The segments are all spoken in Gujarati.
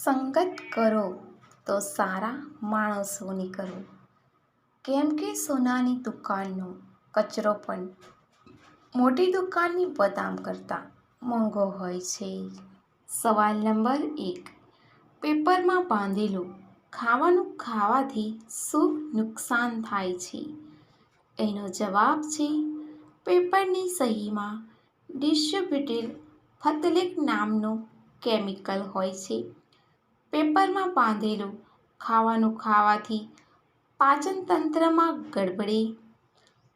સંગત કરો તો સારા માણસોની કરો, કેમ કે સોનાની દુકાનનો કચરો પણ મોટી દુકાનની બદામ કરતાં મોંઘો હોય છે. સવાલ નંબર 1. પેપરમાં બાંધેલું ખાવાનું ખાવાથી શું નુકસાન થાય છે? એનો જવાબ છે પેપરની સહીમાં ડિસ્ટ્રીબ્યુટેડ ફથલેક નામનું કેમિકલ હોય છે. પેપરમાં બાંધેલું ખાવાનું ખાવાથી પાચનતંત્રમાં ગડબડી,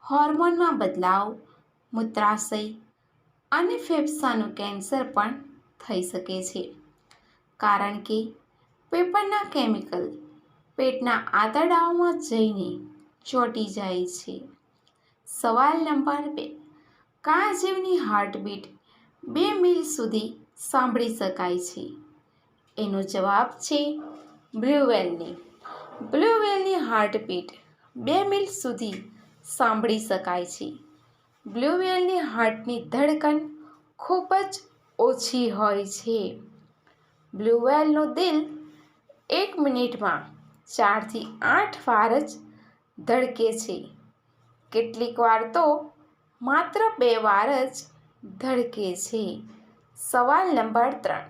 હોર્મોનમાં બદલાવ, મૂત્રાશય અને ફેફસાંનું કેન્સર પણ થઈ શકે છે, કારણ કે પેપરના કેમિકલ પેટના આંતરડાઓમાં જઈને ચોંટી જાય છે. સવાલ નંબર 2. કયા જીવની હાર્ટબીટ 2 મિલ સુધી સાંભળી શકાય છે? એનો જવાબ છે બ્લુ વ્હેલની. બ્લુ વ્હેલની હાર્ટબીટ 2 મિલ સુધી સાંભળી શકાય છે. બ્લુ વ્હેલની હાર્ટની ધડકન ખૂબ જ ઓછી હોય છે. બ્લુ વ્હેલનું દિલ 1 મિનિટમાં 4 થી 8 વાર જ ધડકે છે. કેટલીક વાર તો માત્ર 2 વાર જ ધડકે છે. સવાલ નંબર 3.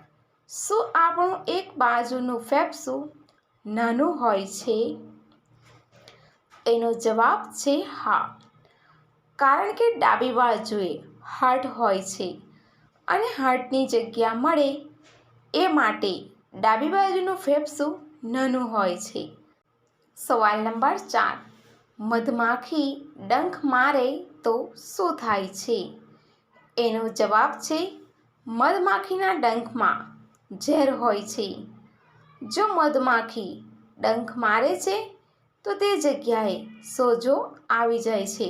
શું આપણું એક બાજુનું ફેફસું નાનું હોય છે? એનો જવાબ છે હા, કારણ કે ડાબી બાજુએ હાર્ટ હોય છે અને હાર્ટની જગ્યા મળે એ માટે ડાબી બાજુનું ફેફસું નાનું હોય છે. સવાલ નંબર 4. મધમાખી ડંખ મારે તો શું થાય છે? એનો જવાબ છે મધમાખીના ડંખમાં ઝેર હોય છે. જો મધમાખી ડંખ મારે છે તો તે જગ્યાએ સોજો આવી જાય છે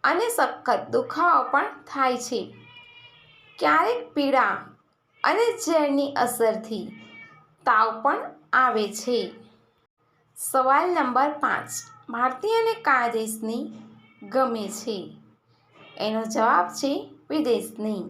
અને સખત દુખાવો પણ થાય છે. ક્યારેક પીડા અને ઝેરની અસરથી તાવ પણ આવે છે. સવાલ નંબર 5. ભારતીયને કયા દેશની ગમે છે? એનો જવાબ છે વિદેશની.